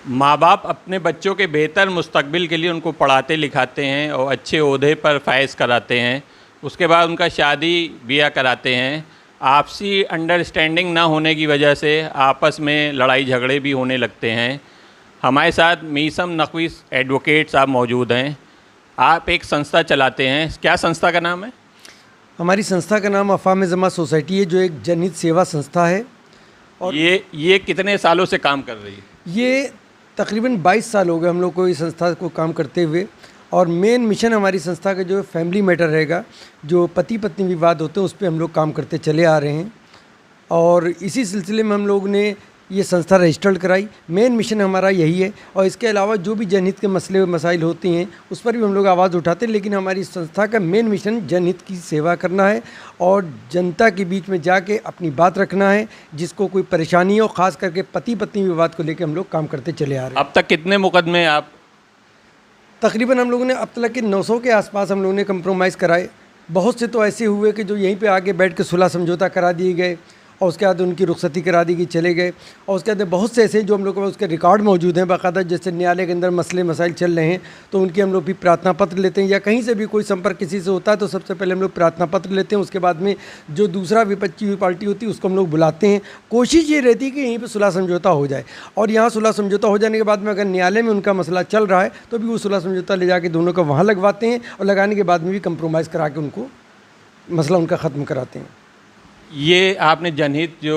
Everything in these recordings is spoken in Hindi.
माँ बाप अपने बच्चों के बेहतर मुस्तकबिल के लिए उनको पढ़ाते लिखाते हैं और अच्छे ओहदे पर फायज कराते हैं। उसके बाद उनका शादी ब्याह कराते हैं। आपसी अंडरस्टैंडिंग ना होने की वजह से आपस में लड़ाई झगड़े भी होने लगते हैं। हमारे साथ मीसम नकवी एडवोकेट साहब मौजूद हैं। आप एक संस्था चलाते हैं, क्या संस्था का नाम है? हमारी संस्था का नाम अफ़ाम जमा सोसाइटी है, जो एक जनहित सेवा संस्था है। और ये कितने सालों से काम कर रही है? ये तकरीबन 22 साल हो गए हम लोग को इस संस्था को काम करते हुए। और मेन मिशन हमारी संस्था का जो है फैमिली मैटर रहेगा, जो पति पत्नी विवाद होते हैं उस पर हम लोग काम करते चले आ रहे हैं। और इसी सिलसिले में हम लोग ने ये संस्था रजिस्टर्ड कराई। मेन मिशन हमारा यही है। और इसके अलावा जो भी जनहित के मसले मसाइल होते हैं उस पर भी हम लोग आवाज़ उठाते हैं, लेकिन हमारी संस्था का मेन मिशन जनहित की सेवा करना है और जनता के बीच में जाके अपनी बात रखना है, जिसको कोई परेशानी हो। ख़ास करके पति पत्नी विवाद को लेकर हम लोग काम करते चले आ रहे हैं। अब तक कितने मुकदमे आप? तकरीबन हम लोगों ने अब तक के 900 के आसपास हम लोगों ने कंप्रोमाइज़ कराए। बहुत से तो ऐसे हुए कि जो यहीं पे आके बैठ के सुलह समझौता करा दिए गए और उसके बाद उनकी रुखसती करा दी गई, चले गए। और उसके बाद बहुत से ऐसे जो हम लोग के पास उसके रिकॉर्ड मौजूद हैं बाकायदा, जैसे न्यायालय के अंदर मसले मसाइल चल रहे हैं तो उनकी हम लोग भी प्रार्थना पत्र लेते हैं, या कहीं से भी कोई संपर्क किसी से होता है तो सबसे पहले हम लोग प्रार्थना पत्र लेते हैं। उसके बाद में जो दूसरा विपक्षी हुई पार्टी होती है उसको हम लोग बुलाते हैं। कोशिश ये रहती है कि यहीं पर सुलह समझौता हो जाए, और यहाँ सुलह समझौता हो जाने के बाद में अगर न्यायालय में उनका मसला चल रहा है तो भी वो सुलह समझौता ले जाके दोनों का वहाँ लगवाते हैं, और लगाने के बाद में भी कंप्रोमाइज़ करा के उनको मसला उनका ख़त्म कराते हैं। ये आपने जनहित जो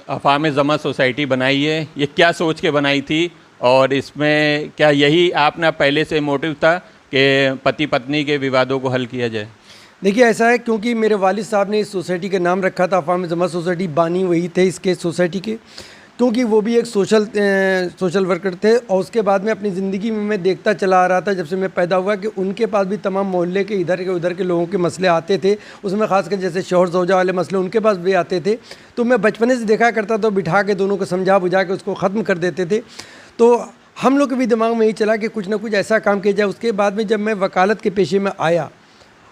अफ़ाम जमा सोसाइटी बनाई है, ये क्या सोच के बनाई थी, और इसमें क्या यही आपने पहले से मोटिव था कि पति पत्नी के विवादों को हल किया जाए? देखिए ऐसा है, क्योंकि मेरे वालिद साहब ने इस सोसाइटी का नाम रखा था अफ़ाम जमा सोसाइटी, बानी वही थे इसके सोसाइटी के, क्योंकि वो भी एक सोशल वर्कर थे। और उसके बाद में अपनी ज़िंदगी में मैं देखता चला आ रहा था जब से मैं पैदा हुआ कि उनके पास भी तमाम मोहल्ले के इधर के उधर के लोगों के मसले आते थे। उसमें ख़ासकर जैसे शौहर ज़ौजा वाले मसले उनके पास भी आते थे, तो मैं बचपने से देखा करता था, बिठा के दोनों को समझा बुझा के उसको ख़त्म कर देते थे। तो हम लोग के भी दिमाग में यही चला कि कुछ ना कुछ ऐसा काम किया जाए। उसके बाद में जब मैं वकालत के पेशे में आया,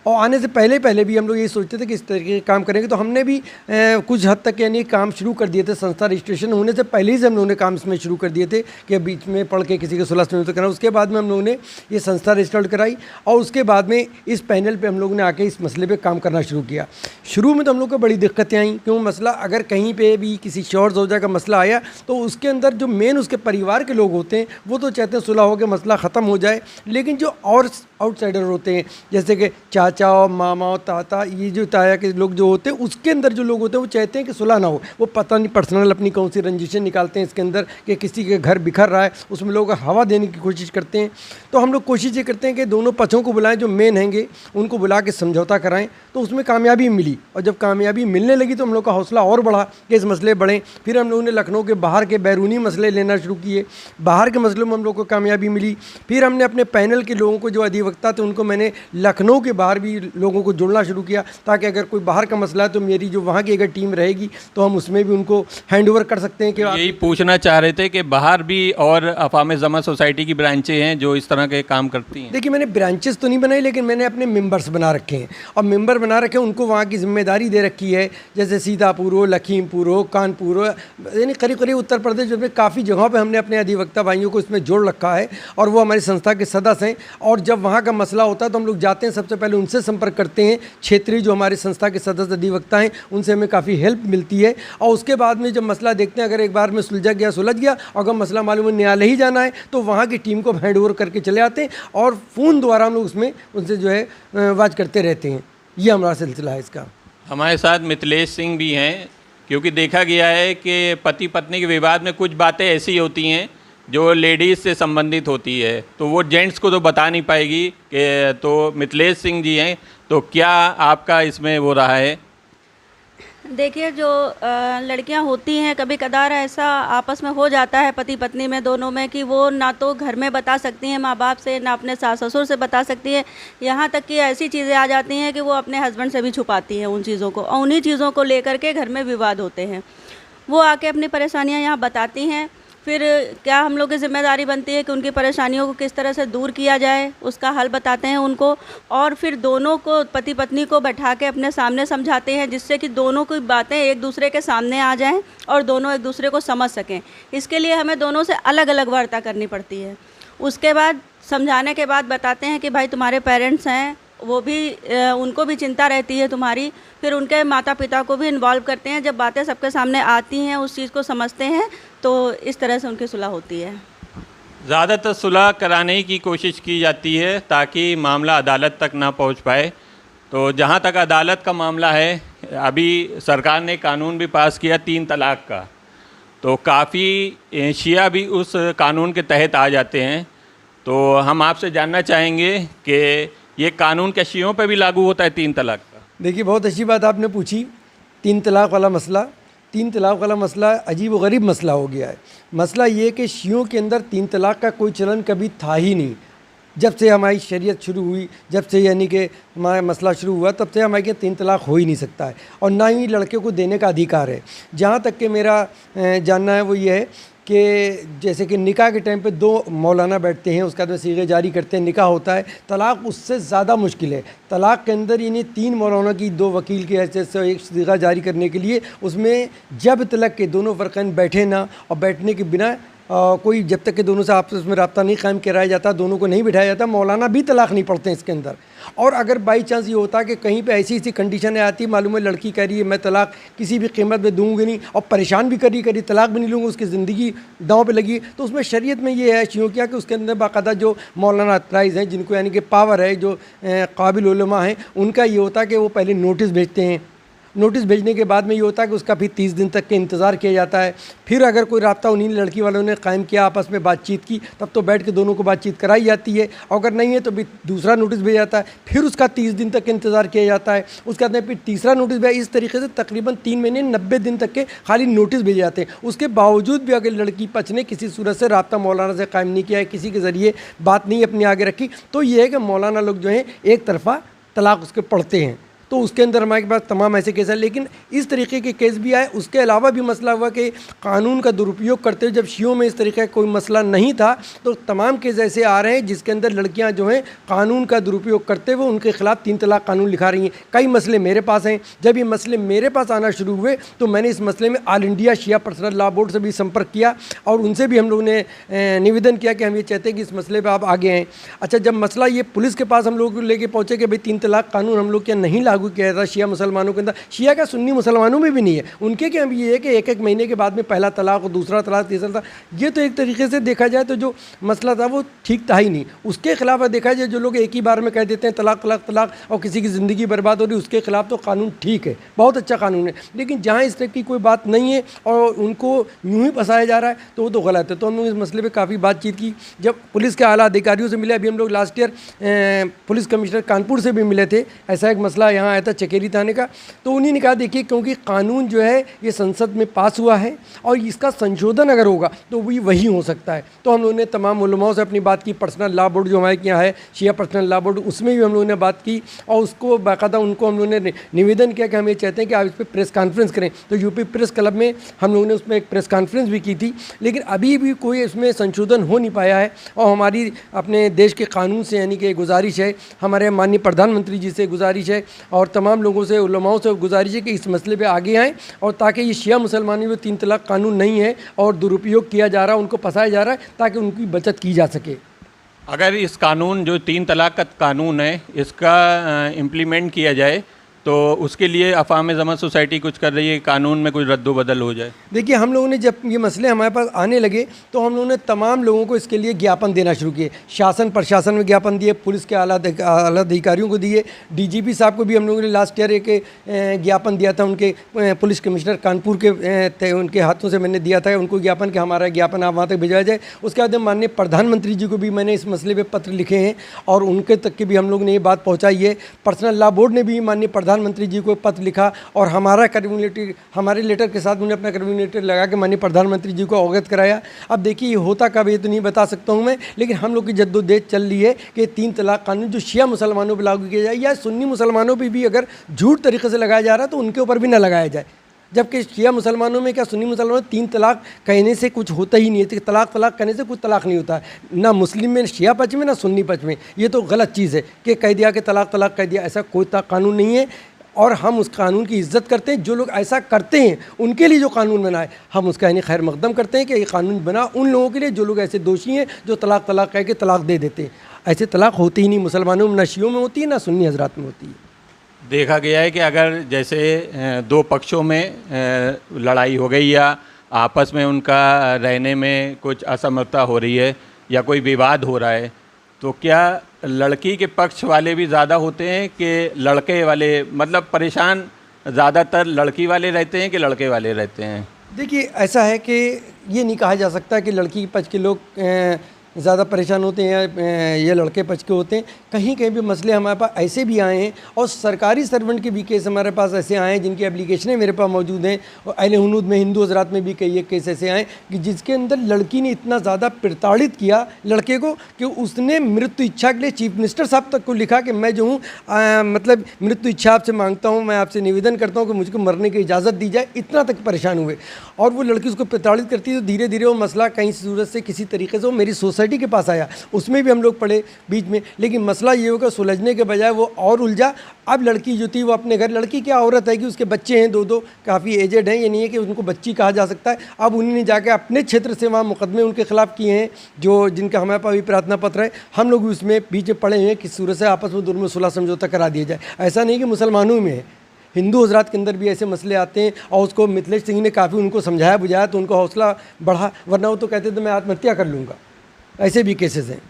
और आने से पहले भी हम लोग ये सोचते थे कि इस तरीके के काम करेंगे, तो हमने भी कुछ हद तक यानी काम शुरू कर दिए थे। संस्था रजिस्ट्रेशन होने से पहले ही से हम लोगों ने काम इसमें शुरू कर दिए थे कि बीच में पढ़ के किसी के सुलह समझौता करना। उसके बाद में हम लोगों ने ये संस्था रजिस्टर्ड कराई, और उसके बाद में इस पैनल पे हम लोगों ने आके इस मसले पे काम करना शुरू किया। शुरू में तो हम लोग को बड़ी दिक्कतें आई, क्यों मसला अगर कहीं पर भी किसी शौहर ज़ौजा का मसला आया तो उसके अंदर जो मेन उसके परिवार के लोग होते हैं वो तो चाहते हैं सुलह हो के मसला ख़त्म हो जाए, लेकिन जो और आउटसाइडर होते हैं जैसे कि चाचा और मामा और ताता, ये जो ताया के लोग जो होते हैं उसके अंदर जो लोग होते हैं वो चाहते हैं कि सुलह ना हो। वो पता नहीं पर्सनल अपनी कौन सी रंजिशें निकालते हैं इसके अंदर कि किसी के घर बिखर रहा है, उसमें लोग हवा देने की कोशिश करते हैं। तो हम लोग कोशिश ये करते हैं कि दोनों पक्षों को बुलाएं, जो मेन हैंगे उनको बुला के समझौता कराएं। तो उसमें कामयाबी मिली, और जब कामयाबी मिलने लगी तो हम लोग का हौसला और बढ़ा कि इस मसले बढ़ें। फिर हम लोगों ने लखनऊ के बाहर के बैरूनी मसले लेना शुरू किए, बाहर के मसलों में हम लोग को कामयाबी मिली। फिर हमने अपने पैनल के लोगों को जो अधिवक्ता थे उनको मैंने लखनऊ के बाहर भी लोगों को जुड़ना शुरू किया, ताकि अगर कोई बाहर का मसला है तो मेरी जो वहाँ की अगर टीम रहेगी तो हम उसमें भी उनको हैंड ओवर कर सकते हैं। कि यही पूछना चाह रहे थे कि बाहर भी और अफ़ाम जमा सोसाइटी की ब्रांचें हैं जो इस तरह के काम करती हैं? देखिए मैंने ब्रांचेस तो नहीं बनाई, लेकिन मैंने अपने मेंबर्स बना रखे हैं, और मेंबर बना रखे हैं उनको वहाँ की जिम्मेदारी दे रखी है। जैसे सीतापुर हो, लखीमपुर हो, कानपुर हो, यानी करीब करीब उत्तर प्रदेश में काफ़ी जगहों पर हमने अपने अधिवक्ता भाइयों को इसमें जोड़ रखा है, और वो हमारी संस्था के सदस्य हैं। और जब वहाँ का मसला होता है तो हम लोग जाते हैं, सबसे पहले उनसे संपर्क करते हैं। क्षेत्रीय जो हमारे संस्था के सदस्य अधिवक्ता हैं उनसे हमें काफ़ी हेल्प मिलती है, और उसके बाद में जब मसला देखते हैं अगर एक बार में सुलझ गया, अगर मसला मालूम है न्यायालय ही जाना है तो वहाँ की टीम को हैंड ओवर करके चले आते हैं, और फ़ोन द्वारा हम लोग उसमें उनसे जो है बात करते रहते हैं। ये हमारा सिलसिला है इसका। हमारे साथ मिथिलेश सिंह भी हैं, क्योंकि देखा गया है कि पति पत्नी के विवाद में कुछ बातें ऐसी होती हैं जो लेडीज़ से संबंधित होती है, तो वो जेंट्स को तो बता नहीं पाएगी कि, तो मिथिलेश सिंह जी हैं, तो क्या आपका इसमें वो रहा है? देखिए जो लड़कियां होती हैं, कभी कदार ऐसा आपस में हो जाता है पति पत्नी में दोनों में कि वो ना तो घर में बता सकती हैं माँ बाप से, ना अपने सास ससुर से बता सकती हैं। यहाँ तक कि ऐसी चीज़ें आ जाती हैं कि वो अपने हस्बैंड से भी छुपाती हैं उन चीज़ों को, और उन्हीं चीज़ों को लेकर के घर में विवाद होते हैं। वो आके अपनी परेशानियाँ यहाँ बताती हैं, फिर क्या हम लोग की ज़िम्मेदारी बनती है कि उनकी परेशानियों को किस तरह से दूर किया जाए, उसका हल बताते हैं उनको, और फिर दोनों को, पति पत्नी को बैठा के अपने सामने समझाते हैं, जिससे कि दोनों की बातें एक दूसरे के सामने आ जाएं और दोनों एक दूसरे को समझ सकें। इसके लिए हमें दोनों से अलग अलग वार्ता करनी पड़ती है। उसके बाद समझाने के बाद बताते हैं कि भाई तुम्हारे पेरेंट्स हैं, वो भी उनको भी चिंता रहती है तुम्हारी। फिर उनके माता पिता को भी इन्वॉल्व करते हैं। जब बातें सबके सामने आती हैं, उस चीज़ को समझते हैं, तो इस तरह से उनकी सुलह होती है। ज़्यादातर सुलह कराने की कोशिश की जाती है ताकि मामला अदालत तक ना पहुंच पाए। तो जहां तक अदालत का मामला है, अभी सरकार ने कानून भी पास किया 3 तलाक का, तो काफ़ी शिया भी उस कानून के तहत आ जाते हैं। तो हम आपसे जानना चाहेंगे कि ये कानून क्या शियों पे भी लागू होता है 3 तलाक का? देखिए, बहुत अच्छी बात आपने पूछी। 3 तलाक वाला मसला, 3 तलाक वाला मसला अजीब व गरीब मसला हो गया है। मसला ये कि शियों के अंदर 3 तलाक का कोई चलन कभी था ही नहीं। जब से हमारी शरीयत शुरू हुई, जब से यानी कि हमारा मसला शुरू हुआ, तब से हमारे यहाँ 3 तलाक हो ही नहीं सकता है, और ना ही लड़के को देने का अधिकार है। जहाँ तक कि मेरा जानना है वो ये है कि जैसे कि निकाह के टाइम पे 2 मौलाना बैठते हैं, उसके बाद सीगे जारी करते हैं, निकाह होता है। तलाक उससे ज़्यादा मुश्किल है। तलाक के अंदर यानी 3 मौलाना की 2 वकील के ऐसे एक सीगा जारी करने के लिए, उसमें जब तलक के दोनों फ़र्क़ैन बैठे ना, और बैठने के बिना कोई जब तक कि दोनों से आपस में रब्ता नहीं कायम कराया जाता, दोनों को नहीं बिठाया जाता, मौलाना भी तलाक नहीं पढ़ते हैं इसके अंदर। और अगर बाई चांस ये होता कि कहीं पे ऐसी कंडीशन आती, मालूम है लड़की कह रही है मैं तलाक किसी भी कीमत में दूंगी नहीं, और परेशान भी करी तलाक भी नहीं लूँगा, उसकी ज़िंदगी दांव पे लगी, तो उसमें शरीयत में ये है शियों क्या कि उसके अंदर बाकायदा जो मौलाना अतराइज़ हैं, जिनको यानी कि पावर है, जो काबिल उलमा हैं, उनका ये होता है कि वो पहले नोटिस भेजते हैं। नोटिस भेजने के बाद में ये होता है कि उसका फिर 30 दिन तक के इंतज़ार किया जाता है। फिर अगर कोई रब्ता उन्हीं लड़की वालों ने कायम किया, आपस में बातचीत की, तब तो बैठ के दोनों को बातचीत कराई जाती है। और अगर नहीं है तो भी दूसरा नोटिस भेजा जाता है, फिर उसका 30 दिन तक इंतज़ार किया जाता है। उसके बाद में फिर तीसरा नोटिस भेजा। इस तरीके से तकरीबन 3 महीने 90 दिन तक के खाली नोटिस भेजे जाते हैं। उसके बावजूद भी अगर लड़की पक्ष ने किसी सूरत से रब्ता मौलाना से कायम नहीं किया है, किसी के ज़रिए बात नहीं अपनी आगे रखी, तो ये है कि मौलाना लोग जो हैं एक तरफ़ा तलाक उसके पढ़ते हैं। तो उसके अंदर हमारे पास तमाम ऐसे केस हैं। लेकिन इस तरीके के केस भी आए। उसके अलावा भी मसला हुआ कि कानून का दुरुपयोग करते हुए, जब शियों में इस तरीके का कोई मसला नहीं था, तो तमाम केस ऐसे आ रहे हैं जिसके अंदर लड़कियां जो हैं कानून का दुरुपयोग करते हुए उनके खिलाफ 3 तलाक कानून लिखा रही हैं। कई मसले मेरे पास हैं। जब ये मसले मेरे पास आना शुरू हुए तो मैंने इस मसले में ऑल इंडिया शिया पर्सनल लॉ बोर्ड से भी संपर्क किया, और उनसे भी हम लोगों ने निवेदन किया कि हम ये चाहते हैं कि इस मसले पर आप आगे आएँ। अच्छा, जब मसला ये पुलिस के पास हम लोग लेके पहुँचे कि भाई 3 तलाक कानून हम लोग क्या नहीं लागू किया जाता शिया मुसलमानों के अंदर, शिया का सुन्नी मुसलमानों में भी नहीं है। उनके क्या ये है कि एक महीने के बाद में पहला तलाक और दूसरा तलाक, तीसरा तलाक, ये तो एक तरीके से देखा जाए तो जो मसला था वो ठीक था ही नहीं। उसके खिलाफ देखा जाए, जो लोग एक ही बार में कह देते हैं तलाक तलाक तलाक और किसी की ज़िंदगी बर्बाद हो रही, उसके खिलाफ तो कानून ठीक है, बहुत अच्छा कानून है। लेकिन जहाँ इस तरह की कोई बात नहीं है और उनको यूँ ही फंसाया जा रहा है, तो वो तो गलत है। तो हम लोग इस मसले पर काफ़ी बातचीत की। जब पुलिस के आला अधिकारियों से मिले, अभी हम लोग last year police commissioner Kanpur से भी मिले थे, ऐसा एक मसला यहाँ आया था चकेरी थाने का, तो उन्हीं ने कहा देखिए क्योंकि कानून जो है ये संसद में पास हुआ है और इसका संशोधन अगर होगा तो भी वही हो सकता है। तो हम लोगों ने तमाम उलमाओं से अपनी बात की। पर्सनल लॉ बोर्ड जो हमारे यहाँ है, शिया पर्सनल लॉ बोर्ड, उसमें भी हम लोगों ने बात की और उसको बाकायदा उनको हम लोगों ने निवेदन किया कि हम ये चाहते हैं कि आप इस पर प्रेस कॉन्फ्रेंस करें। तो यूपी प्रेस क्लब में हम लोगों ने उसमें एक प्रेस कॉन्फ्रेंस भी की थी, लेकिन अभी भी कोई इसमें संशोधन हो नहीं पाया है। और हमारी अपने देश के कानून से यानी कि गुजारिश है, हमारे माननीय प्रधानमंत्री जी से गुजारिश है और तमाम लोगों से, उलमाओं से गुजारिश है कि इस मसले पे आगे आएँ, और ताकि ये शिया मुसलमानों में 3 तलाक कानून नहीं है और दुरुपयोग किया जा रहा है, उनको फंसाया जा रहा है, ताकि उनकी बचत की जा सके। अगर इस कानून जो 3 तलाक का कानून है इसका इम्प्लीमेंट किया जाए तो उसके लिए अफ़ाम ज़मात सोसाइटी कुछ कर रही है, कानून में कुछ रद्दो बदल हो जाए? देखिए, हम लोगों ने जब ये मसले हमारे पास आने लगे तो हम लोगों ने तमाम लोगों को इसके लिए ज्ञापन देना शुरू किए। शासन प्रशासन में ज्ञापन दिए, पुलिस के आला अधिकारियों को दिए, डीजीपी साहब को भी हम लोगों ने लास्ट ईयर एक ज्ञापन दिया था, उनके पुलिस कमिश्नर कानपुर के उनके हाथों से मैंने दिया था उनको ज्ञापन कि हमारा ज्ञापन आप वहाँ तक भिजवाया जाए। उसके बाद माननीय प्रधानमंत्री जी को भी मैंने इस मसले पर पत्र लिखे हैं और उनके तक के भी हम लोग ने ये बात पहुँचाई है। पर्सनल लॉ बोर्ड ने भी माननीय प्रधानमंत्री जी को पत्र लिखा और हमारा कम्युनिटी, हमारे लेटर के साथ उन्होंने अपना कम्युनिटी लगा के माननीय प्रधानमंत्री जी को अवगत कराया। अब देखिए ये होता कब ये तो नहीं बता सकता हूँ मैं, लेकिन हम लोग की जद्दोजहद चल रही है कि 3 तलाक कानून जो शिया मुसलमानों पर लागू किया जाए या सुन्नी मुसलमानों पर भी अगर झूठ तरीके से लगाया जा रहा है तो उनके ऊपर भी ना लगाया जाए। जबकि शिया मुसलमानों में क्या सुन्नी मुसलमानों में 3 तलाक कहने से कुछ होता ही नहीं है। तलाक कहने से कुछ तलाक नहीं होता है, ना मुस्लिम में शिया पक्ष में ना सुन्नी पक्ष में। ये तो गलत चीज़ है कि कह दिया कि तलाक कह दिया, ऐसा कोई कानून नहीं है। और हम उस कानून की इज्जत करते हैं। जो लोग ऐसा करते हैं उनके लिए जो कानून बना है हम उसका यानी खैर मकदम करते हैं कि ये कानून बना उन लोगों के लिए जो लोग ऐसे दोषी हैं जो तलाक कह के तलाक दे देते हैं। ऐसे तलाक होती ही नहीं मुसलमानों में, ना शियों में होती है ना सुन्नी हजरात में होती है। देखा गया है कि अगर जैसे दो पक्षों में लड़ाई हो गई या आपस में उनका रहने में कुछ असमता हो रही है या कोई विवाद हो रहा है, तो क्या लड़की के पक्ष वाले भी ज़्यादा होते हैं कि लड़के वाले, मतलब परेशान ज़्यादातर लड़की वाले रहते हैं कि लड़के वाले रहते हैं? देखिए ऐसा है कि ये नहीं कहा जा सकता कि लड़की पक्ष के लोग ज़्यादा परेशान होते हैं या लड़के पक्ष के होते हैं। कहीं कहीं भी मसले हमारे पास ऐसे भी आए हैं और सरकारी सर्वेंट के भी केस हमारे पास ऐसे आए हैं जिनकी एप्लीकेशनें मेरे पास मौजूद हैं। और अहले हुनूद में हिंदू हजरात में भी कई एक केस ऐसे आए कि जिसके अंदर लड़की ने इतना ज़्यादा प्रताड़ित किया लड़के को कि उसने मृत्यु इच्छा के लिए चीफ मिनिस्टर साहब तक को लिखा कि मैं जो हूँ मतलब मृत्यु इच्छा आपसे मांगता हूँ, मैं आपसे निवेदन करता हूँ कि मुझको मरने की इजाज़त दी जाए। इतना तक परेशान हुए और वो लड़की उसको प्रताड़ित करती है। तो धीरे धीरे वो मसला कहीं सूरत से किसी तरीके से वो मेरी सोसाइटी के पास आया, उसमें भी हम लोग पड़े बीच में। लेकिन मसला ये होगा सुलझने के बजाय वो और उलझा। अब लड़की जो थी वो अपने घर, लड़की क्या औरत है कि उसके बच्चे हैं, दो काफ़ी एजेड हैं, ये नहीं है कि उनको बच्ची कहा जा सकता है। अब उन्होंने जाके अपने क्षेत्र से वहाँ मुकदमे उनके खिलाफ किए हैं जो जिनका हमारे पास भी प्रार्थना पत्र है। हम लोग उसमें बीच में पड़े हैं कि सूरत से आपस में दोनों में सुलह समझौता करा दिया जाए। ऐसा नहीं कि मुसलमानों में है, हिंदू हजरात के अंदर भी ऐसे मसले आते हैं। और उसको मिथिलेश सिंह ने काफ़ी उनको समझाया बुझाया तो उनको हौसला बढ़ा, वरना वो तो कहते थे मैं आत्महत्या कर लूँगा। ऐसे भी केसेस हैं।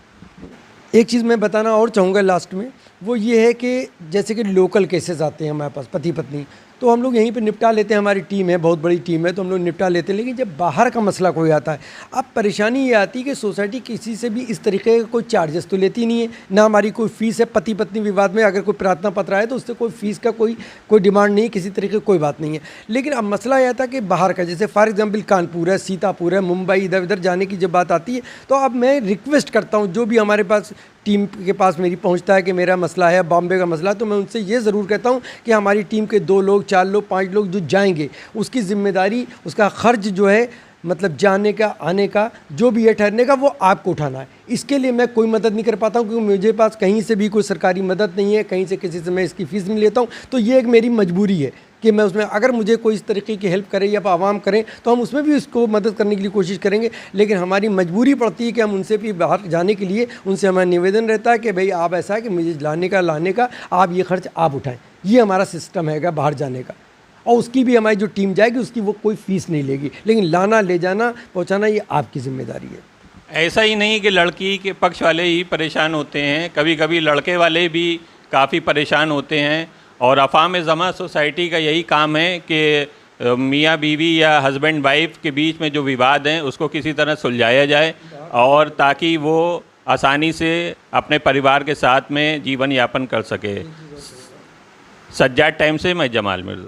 एक चीज़ मैं बताना और चाहूँगा लास्ट में, वो ये है कि जैसे कि लोकल केसेस आते हैं हमारे पास पति पत्नी, तो हम लोग यहीं पे निपटा लेते हैं। हमारी टीम है, बहुत बड़ी टीम है, तो हम लोग निपटा लेते हैं। लेकिन जब बाहर का मसला कोई आता है, अब परेशानी ये आती है कि सोसाइटी किसी से भी इस तरीके का कोई चार्जेस तो लेती नहीं है, ना हमारी कोई फ़ीस है। पति पत्नी विवाद में अगर कोई प्रार्थना पत्र आए तो उससे कोई फ़ीस का कोई डिमांड नहीं है, किसी तरीके की कोई बात नहीं है। लेकिन अब मसला यह था कि बाहर का, जैसे फॉर एग्जाम्पल कानपुर है, सीतापुर है, मुंबई, इधर उधर जाने की जब बात आती है तो अब मैं रिक्वेस्ट करता हूँ जो भी हमारे पास टीम के पास मेरी पहुंचता है कि मेरा मसला है, बॉम्बे का मसला, तो मैं उनसे ये ज़रूर कहता हूं कि हमारी टीम के 2 लोग, 4 लोग, 5 लोग जो जाएंगे उसकी ज़िम्मेदारी, उसका खर्च जो है मतलब जाने का, आने का, जो भी है ठहरने का, वो आपको उठाना है। इसके लिए मैं कोई मदद नहीं कर पाता हूँ क्योंकि मुझे पास कहीं से भी कोई सरकारी मदद नहीं है, कहीं से किसी से मैं इसकी फ़ीस नहीं लेता हूँ। तो ये एक मेरी मजबूरी है कि मैं उसमें, अगर मुझे कोई इस तरीके की हेल्प करे या आवाम करें तो हम उसमें भी उसको मदद करने के लिए कोशिश करेंगे। लेकिन हमारी मजबूरी पड़ती है कि हम उनसे भी बाहर जाने के लिए उनसे हमारा निवेदन रहता है कि भाई आप ऐसा है कि मुझे लाने का आप ये खर्च आप उठाएँ। ये हमारा सिस्टम है बाहर जाने का। और उसकी भी हमारी जो टीम जाएगी उसकी वो कोई फ़ीस नहीं लेगी, लेकिन लाना, ले जाना, पहुँचाना ये आपकी जिम्मेदारी है। ऐसा ही नहीं कि लड़की के पक्ष वाले ही परेशान होते हैं, कभी कभी लड़के वाले भी काफ़ी परेशान होते हैं। और अफ़ाम जमा सोसाइटी का यही काम है कि मियाँ बीवी या हस्बैंड वाइफ के बीच में जो विवाद हैं उसको किसी तरह सुलझाया जाए और ताकि वो आसानी से अपने परिवार के साथ में जीवन यापन कर सके। सज्जाद टाइम से मैं जमाल मिर्ज़ा।